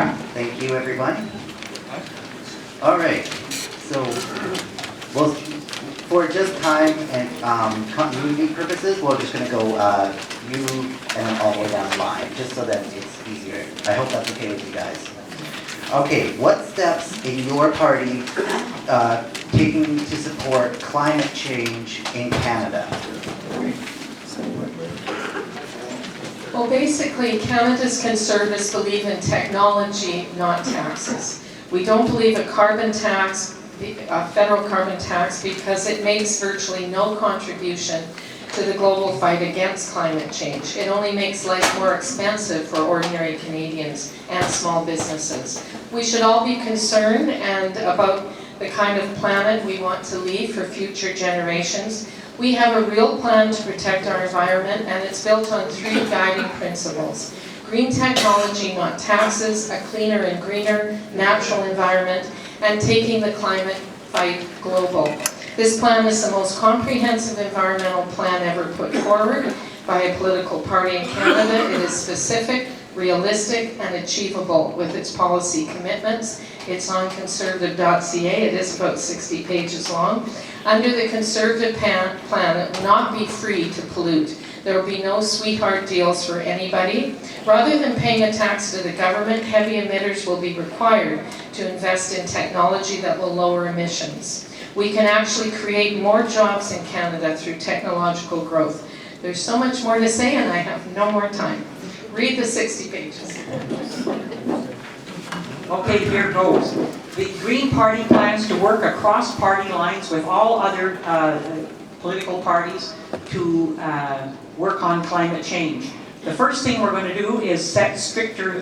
Thank you, everyone. All right, so well, for just time and continuity purposes, we're just going to go you and then all the way down the line, just so that it's easier. I hope that's okay with you guys. Okay, what steps in your party taking to support climate change in Canada? Well, basically, Canada's conservatives believe in technology, not taxes. We don't believe a carbon tax, a federal carbon tax, because it makes virtually no contribution to the global fight against climate change. It only makes life more expensive for ordinary Canadians and small businesses. We should all be concerned about the kind of planet we want to leave for future generations. We have a real plan to protect our environment, and it's built on 3 guiding principles. Green technology, not taxes, a cleaner and greener natural environment, and taking the climate fight global. This plan is the most comprehensive environmental plan ever put forward by a political party in Canada. It is specific, realistic, and achievable with its policy commitments. It's on conservative.ca. It is about 60 pages long. Under the Conservative plan, it will not be free to pollute. There will be no sweetheart deals for anybody. Rather than paying a tax to the government, heavy emitters will be required to invest in technology that will lower emissions. We can actually create more jobs in Canada through technological growth. There's so much more to say, and I have no more time. Read the 60 pages. Okay, here goes. The Green Party plans to work across party lines with all other political parties to work on climate change. The first thing we're going to do is set stricter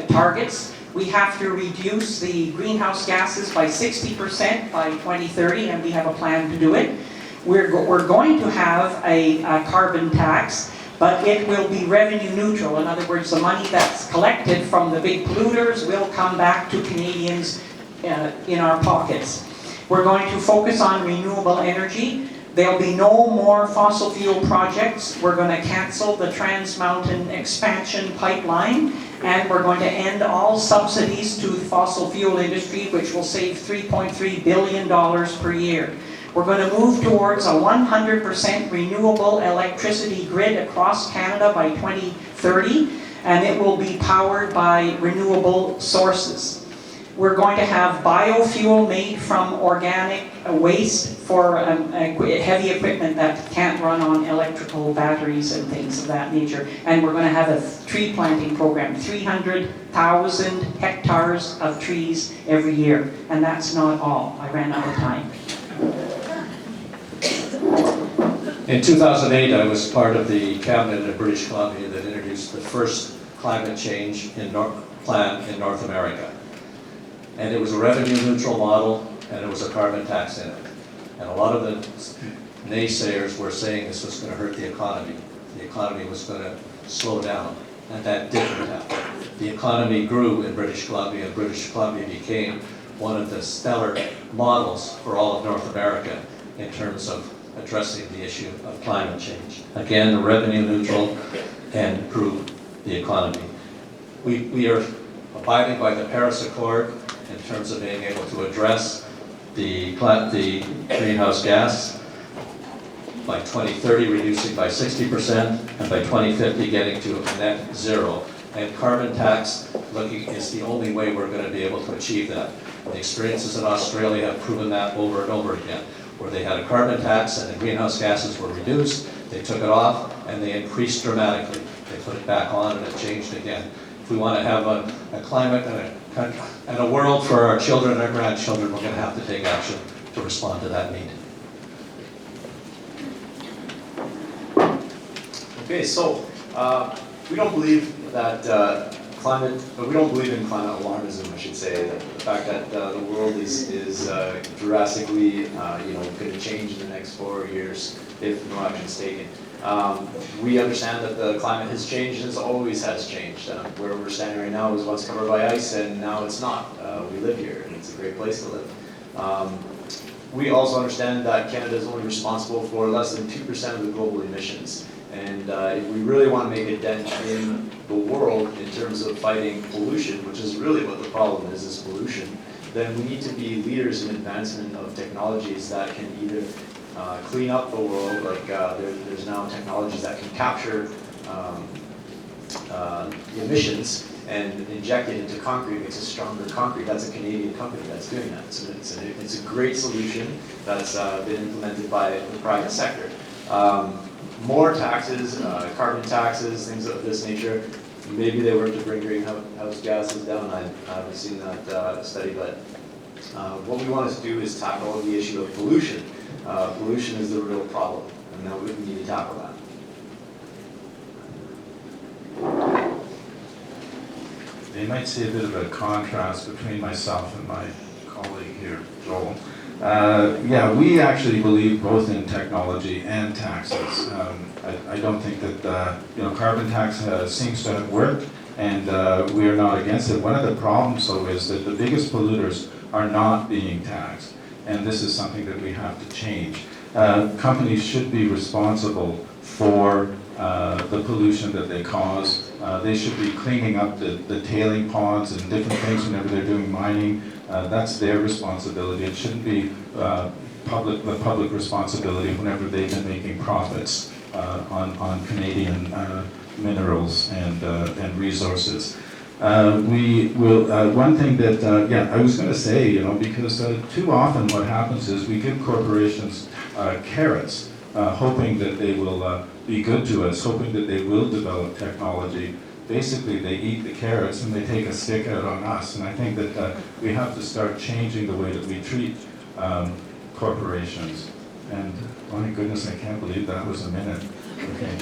targets. We have to reduce the greenhouse gases by 60% by 2030, and we have a plan to do it. We're going to have a carbon tax, but it will be revenue neutral. In other words, the money that's collected from the big polluters will come back to Canadians in our pockets. We're going to focus on renewable energy. There'll be no more fossil fuel projects. We're going to cancel the Trans Mountain expansion pipeline, and we're going to end all subsidies to the fossil fuel industry, which will save $3.3 billion per year. We're going to move towards a 100% renewable electricity grid across Canada by 2030, and it will be powered by renewable sources. We're going to have biofuel made from organic waste for heavy equipment that can't run on electrical batteries and things of that nature. And we're going to have a tree planting program, 300,000 hectares of trees every year. And that's not all. I ran out of time. In 2008, I was part of the cabinet in British Columbia that introduced the first climate change plan in North America. And it was a revenue neutral model, and it was a carbon tax in it. And a lot of the naysayers were saying this was going to hurt the economy. The economy was going to slow down, and that didn't happen. The economy grew in British Columbia, and British Columbia became one of the stellar models for all of North America in terms of addressing the issue of climate change. Again, revenue neutral and grew the economy. We are abiding by the Paris Accord in terms of being able to address the greenhouse gas by 2030, reducing by 60%, and by 2050 getting to a net zero. And carbon tax is the only way we're going to be able to achieve that. The experiences in Australia have proven that over and over again, where they had a carbon tax and the greenhouse gases were reduced, they took it off, and they increased dramatically. They put it back on and it changed again. If we want to have a climate and a world for our children and our grandchildren, we're going to have to take action to respond to that need. Okay, so we don't believe that we don't believe in climate alarmism, I should say. The fact that the world is drastically, going to change in the next 4 years if no action is taken. We understand that the climate has changed, and it always has changed. Where we're standing right now was once covered by ice, and now it's not. We live here, and it's a great place to live. We also understand that Canada is only responsible for less than 2% of the global emissions. And if we really want to make a dent in the world in terms of fighting pollution, which is really what the problem is pollution, then we need to be leaders in advancement of technologies that can either clean up the world, like there's now technologies that can capture the emissions and inject it into concrete, makes a stronger concrete. That's a Canadian company that's doing that. So it's a great solution that's been implemented by the private sector. More taxes, carbon taxes, things of this nature. Maybe they work to bring greenhouse gases down. I haven't seen that study, but what we want to do is tackle the issue of pollution. Pollution is the real problem, and now we need to tackle that. You might see a bit of a contrast between myself and my colleague here, Joel. Yeah, we actually believe both in technology and taxes. I don't think that carbon tax seems to have worked, and we are not against it. One of the problems, though, is that the biggest polluters are not being taxed, and this is something that we have to change. Companies should be responsible for the pollution that they cause. They should be cleaning up the tailing ponds and different things whenever they're doing mining. That's their responsibility. It shouldn't be the public responsibility whenever they've been making profits on Canadian minerals and resources. We will. One thing that I was going to say, because too often what happens is we give corporations carrots, hoping that they will be good to us, hoping that they will develop technology. Basically, they eat the carrots and they take a stick out on us. And I think that we have to start changing the way that we treat corporations. And my goodness, I can't believe that was a minute. Okay.